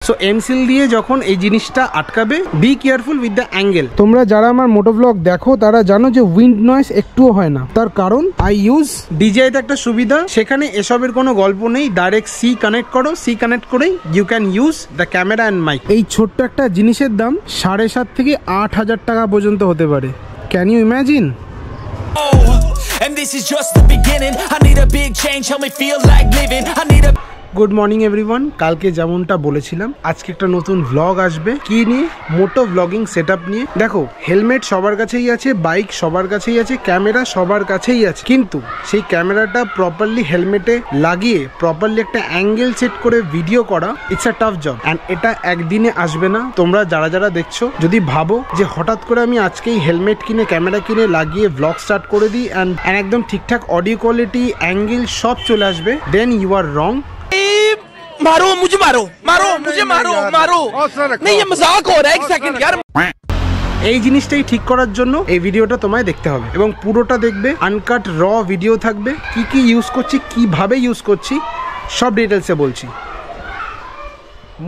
So M seal দিয়ে যখন এই জিনিসটা আটকাবে, be careful with the angle. তোমরা যারা আমার মোটো ব্লগ দেখো তারা জানো যে উইন্ড নয়েজ একটুও হয় না, তার কারণ আই ইউজ ডিজিআই তে একটা সুবিধা, সেখানে এসবের কোনো গল্প নেই, ডাইরেক্ট সি কানেক্ট করো, সি কানেক্ট করেই you can use the camera and mic. এই ছোট্ট একটা জিনিসের দাম 7.5 থেকে 8,000 টাকা পর্যন্ত হতে পারে। Can you imagine? And this is just the beginning. I need a big change, help me feel like living. I need a good morning everyone. কালকে যেমনটা বলেছিলাম আজকে একটা নতুন ভ্লগ আসবে। কি নিয়ে? মোটো ব্লগিং সেটআপ নিয়ে। দেখো, হেলমেট সবার কাছেই আছে, বাইক সবার কাছেই আছে, ক্যামেরা সবার কাছেই আছে, কিন্তু সেই ক্যামেরাটা প্রপারলি হেলমেটে লাগিয়ে প্রপারলি একটা অ্যাঙ্গেল সেট করে ভিডিও করা, it's a tough job. And এটা একদিনে আসবে না। তোমরা যারা যারা দেখছো, যদি ভাবো যে হঠাৎ করে আমি আজকেই হেলমেট কিনে ক্যামেরা কিনে লাগিয়ে ভ্লগ স্টার্ট করে দিই অ্যান্ড একদম ঠিকঠাক অডিও কোয়ালিটি অ্যাঙ্গেল সব চলে আসবে, দেন ইউ আর রং। मारो मुझे, मारो मारो मुझे, मारो मारो नहीं, ये मजाक हो रहा है। एक सेकंड यार। এই জিনিসটাই ঠিক করার জন্য এই ভিডিওটা তোমায় দেখতে হবে এবং পুরোটা দেখবে। আনকাট র ভিডিও থাকবে, কি কি ইউজ করছি, কিভাবে ইউজ করছি, সব ডিটেলসে বলছি।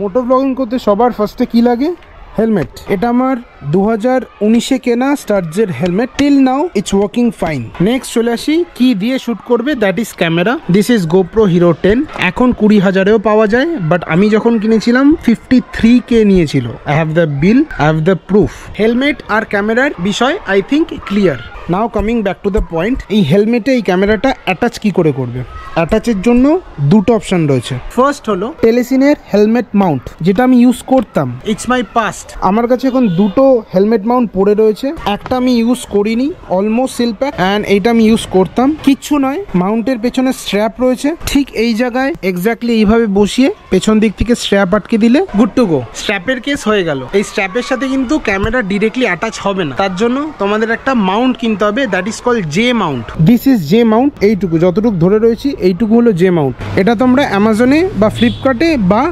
মোটো ব্লগিং করতে সবার ফার্স্টে কি লাগে? হেলমেট। এটা আমার 2019-এ কেনা স্টার্জের helmet. Till now it's working fine. Next চলে আসি কি দিয়ে শুট করবে, that is camera. This is GoPro Hero 10। এখন 20,000-এও পাওয়া যায়, বাট আমি যখন কিনেছিলাম 53K নিয়েছিল। I have the bill, I have the proof. Helmet আর ক্যামেরার বিষয় I think clear. Now coming back to the point, এই হেলমেটে এই ক্যামেরাটা অ্যাটাচ কি করে করবে? অ্যাটাচের জন্য দুটো অপশন রয়েছে। ফার্স্ট হলো টেলেসিনের হেলমেট মাউন্ট, যেটা আমি ইউজ করতাম। It's my past. আমার কাছে এখন দুটো হেলমেট মাউন্ট পড়ে রয়েছে। একটা আমি ইউজ করিনি, অলমোস্ট সিল প্যাক, অ্যান্ড এইটা আমি ইউজ করতাম। কিচ্ছু নয়, মাউন্টের পেছনে স্ট্র্যাপ রয়েছে, ঠিক এই জায়গায় এক্স্যাক্টলি এইভাবে বসিয়ে পেছন দিক থেকে স্ট্র্যাপ আটকে দিলে গুড টু গো। স্ট্র্যাপের কেস হয়ে গেল। এই স্ট্র্যাপের সাথে কিন্তু ক্যামেরা ডিরেক্টলি অ্যাটাচ হবে না, তার জন্য তোমাদের একটা মাউন্ট কিনতে হবে, that is called J mount. This is J mount. এইটুকু যতটুকু ধরে রয়েছি এইটুকু হলো জে মাউন্ট। এটা তোমরা অ্যামাজনে বা ফ্লিপকার্টে বা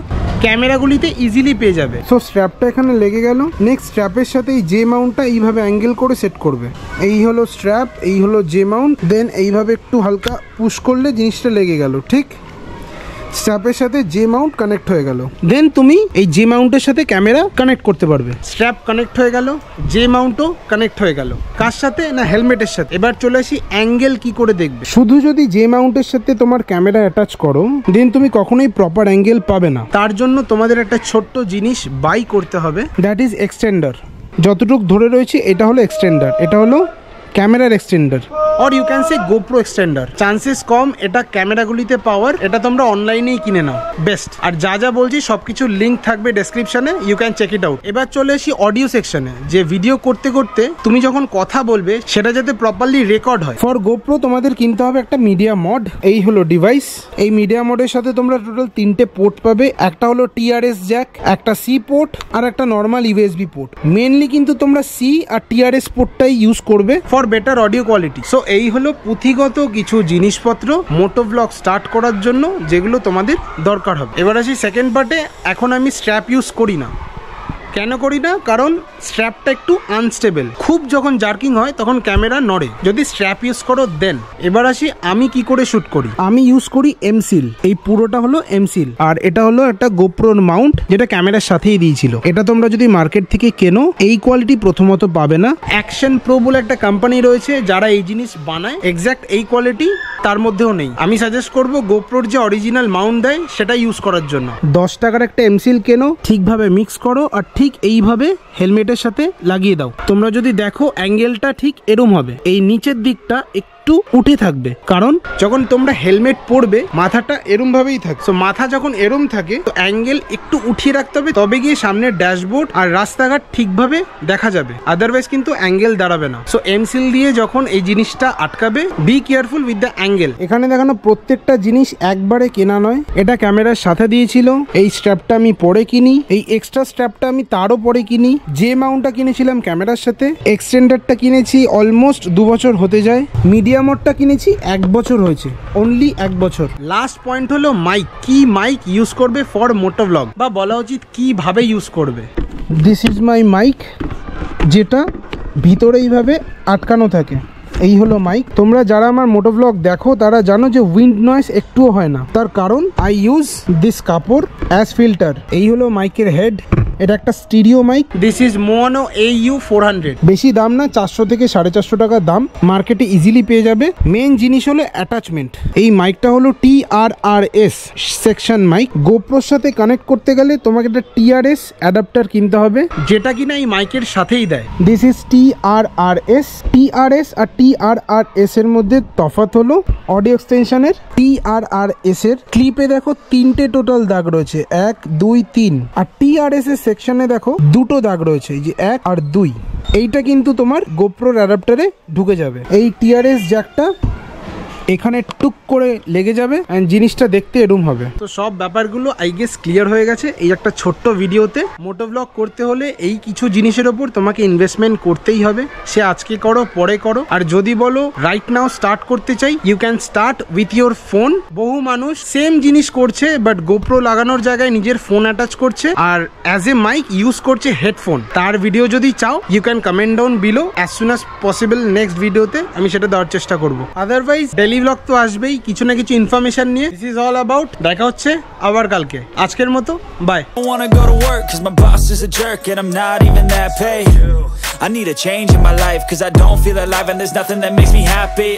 ক্যামেরাগুলিতে ইজিলি পেয়ে যাবে। সো স্ট্র্যাপটা এখানে লেগে গেল। নেক্সট স্ট্র্যাপের সাথে এই জে মাউন্টটা এইভাবে অ্যাঙ্গেল করে সেট করবে। এই হলো স্ট্র্যাপ, এই হলো জে মাউন্ট। দেন এইভাবে একটু হালকা পুশ করলে জিনিসটা লেগে গেল, ঠিক স্ট্র্যাপের সাথে জে মাউন্ট কানেক্ট হয়ে গেল। দেন তুমি এই জে মাউন্টের সাথে ক্যামেরা কানেক্ট করতে পারবে। স্ট্র্যাপ কানেক্ট হয়ে গেল, জে মাউন্টও কানেক্ট হয়ে গেল। কার সাথে? না হেলমেটের সাথে। এবার চলে আসি অ্যাঙ্গেল কি করে দেখবে। শুধু যদি জে মাউন্টের সাথে তোমার ক্যামেরা অ্যাটাচ করো, দেন তুমি কখনোই প্রপার অ্যাঙ্গেল পাবে না। তার জন্য তোমাদের একটা ছোট্ট জিনিস বাই করতে হবে, দ্যাট ইজ এক্সটেন্ডার। যতটুকু ধরে রয়েছে এটা হলো এক্সটেন্ডার, এটা হলো ক্যামেরার extender, or you can say GoPro extender. Chances কম এটা ক্যামেরাগুলিতে পাওয়ার, এটা তোমরা অনলাইনেই কিনে নাও, বেস্ট। আর যা যা বলছি সবকিছু লিঙ্ক থাকবে ডেসক্রিপশনে, you can check it out. এবার চলে আসি অডিও সেকশনে, যে ভিডিও করতে করতে তুমি যখন কথা বলবে সেটা যাতে প্রপারলি রেকর্ড হয়। ফর গোপ্রো তোমাদের কিনতে হবে একটা মিডিয়া মড। এই হলো ডিভাইস। এই মিডিয়া মডের সাথে তোমরা টোটাল 3টে পোর্ট পাবে। একটা হলো টিআরএস জ্যাক, একটা সি পোর্ট, আর একটা নর্মাল ইউএসবি পোর্ট। মেনলি কিন্তু তোমরা সি আর টিআরএস পোর্টটাই ইউজ করবে for better audio quality. So এই হলো পুঁথিগত কিছু জিনিসপত্র মোটো ব্লগ স্টার্ট করার জন্য যেগুলো তোমাদের দরকার হবে। এবার আসি সেকেন্ড পার্টে। এখন আমি স্ট্র্যাপ ইউজ করি না। কেন করি না? কারণ স্ট্র্যাপটা একটু আনস্টেবল। খুব যখন জার্কিং হয় তখন ক্যামেরা নড়ে, যদি স্ট্র্যাপ ইউজ করো দেন। এবার আসি আমি কি করে শুট করি। আমি ইউজ করি এমসিল। এই পুরোটা হলো এমসিল, আর এটা হলো একটা গোপ্রোর মাউন্ট, যেটা ক্যামেরার সাথেই দিয়েছিল। এটা তোমরা যদি মার্কেট থেকে কেনো এই কোয়ালিটি প্রথমত পাবে না। অ্যাকশন প্রো বলে একটা কোম্পানি রয়েছে যারা এই জিনিস বানায়, এক্স্যাক্ট এই কোয়ালিটি তার মধ্যেও নেই। আমি সাজেস্ট করবো গোপ্রোর যে অরিজিনাল মাউন্ট দেয় সেটা ইউজ করার জন্য। 10 টাকার একটা এমসিল কেনো, ঠিকভাবে মিক্স করো, আর ঠিক এইভাবে হেলমেটের সাথে লাগিয়ে দাও। তোমরা যদি দেখো অ্যাঙ্গেলটা ঠিক এরম হবে, এই নিচের দিকটা একটু উঠে থাকবে, কারণ যখন তোমরা হেলমেট পরবে মাথাটা এরম ভাবেই থাকে। সো মাথা যখন এরম থাকে তো অ্যাঙ্গেল একটু উঠিয়ে রাখতে হবে, তবে গিয়ে সামনের ড্যাশবোর্ড আর রাস্তাঘাট ঠিকভাবে দেখা যাবে, আদারওয়াইজ কিন্তু অ্যাঙ্গেল দাঁড়াবে না। সো এমসিল দিয়ে যখন এই জিনিসটা আটকাবে, be careful with the angle. এখানে দেখানো প্রত্যেকটা জিনিস একবারে কেনা নয়, এটা ক্যামেরার সাথে দিয়েছিল। এই স্ট্র্যাপটা আমি পরে কিনি, এই এক্সট্রা স্ট্র্যাপটা আমি তারও পরে কিনি। যে মাউন্টটা কিনেছিলাম ক্যামেরার সাথে, এক্সটেন্ডারটা কিনেছি অলমোস্ট 2 বছর হতে যায়। মিডিয়া মোডটা কিনেছি 1 বছর হয়েছে, অনলি 1 বছর। লাস্ট পয়েন্ট হলো মাইক। কি মাইক ইউজ করবে ফর মোটো ব্লগ, বা বলা উচিত কিভাবে ইউজ করবে। দিস ইজ মাই মাইক, যেটা ভিতরে এইভাবে আটকানো থাকে। এই হলো মাইক। তোমরা যারা আমার মোটো ব্লগ দেখো তারা জানো যে উইন্ড নয়েজ একটুও হয় না, তার কারণ আই ইউজ দিস কাপড় অ্যাজ ফিল্টার। এই হলো মাইকের হেড, এটা একটা stereo mic. This is mono AU 400। বেশি দাম না, 400 থেকে 450 টাকা দাম, মার্কেটে ইজিলি পেয়ে যাবে। মেন জিনিস হলো অ্যাটাচমেন্ট। এই মাইকটা হলো TRRS সেকশন মাইক। গোপ্রোর সাথে কানেক্ট করতে গেলে তোমাকে একটা TRS অ্যাডাপ্টার কিনতে হবে, যেটা কিনা এই মাইকের সাথেই দেয়। This is TRRS। TRS আর TRRS এর মধ্যে তফাৎ হলো অডিও এক্সটেনশনের। TRRS এর ক্লিপে দেখো 3টে টোটাল দাগ রয়েছে, 1 2 3, আর TRS এর সেকশনে দেখো 2টো দাগ রয়েছে, এই যে 1 আর 2। এইটা কিন্তু তোমার গোপ্রোর অ্যাডাপ্টারে ঢুকে যাবে। এই TRS জ্যাকটা এখানে টুক করে লেগে যাবে এন্ড জিনিসটা দেখতে এরকম হবে। তো সব ব্যাপারগুলো আই গেস ক্লিয়ার হয়ে গেছে এই একটা ছোট্ট ভিডিওতে। মোটো ব্লগ করতে হলে এই কিছু জিনিসের ওপর তোমাকে ইনভেস্টমেন্ট করতেই হবে, সে আজকে করো পরে করো। আর যদি বলো রাইট নাও স্টার্ট করতে চাই, you can start with your phone. বহু মানুষ সেম জিনিস করছে বাট গোপ্রো লাগানোর জায়গায় নিজের ফোন অ্যাটাচ করছে আর অ্যাজ এ মাইক ইউজ করছে হেডফোন। তার ভিডিও যদি চাও you can comment down below, as soon as possible next ভিডিওতে আমি সেটা দেওয়ার চেষ্টা করবো। আদারওয়াইজ ডেলি ব্লগ তো আসবেই কিছু না কিছু ইনফরমেশন নিয়ে। This is all about. দেখা হচ্ছে আবার কালকে, আজকের মতো by. I wanna go to work cause my boss is a jerk and I'm not even that paid. I need a change in my life cause I don't feel alive and there's nothing that makes me happy.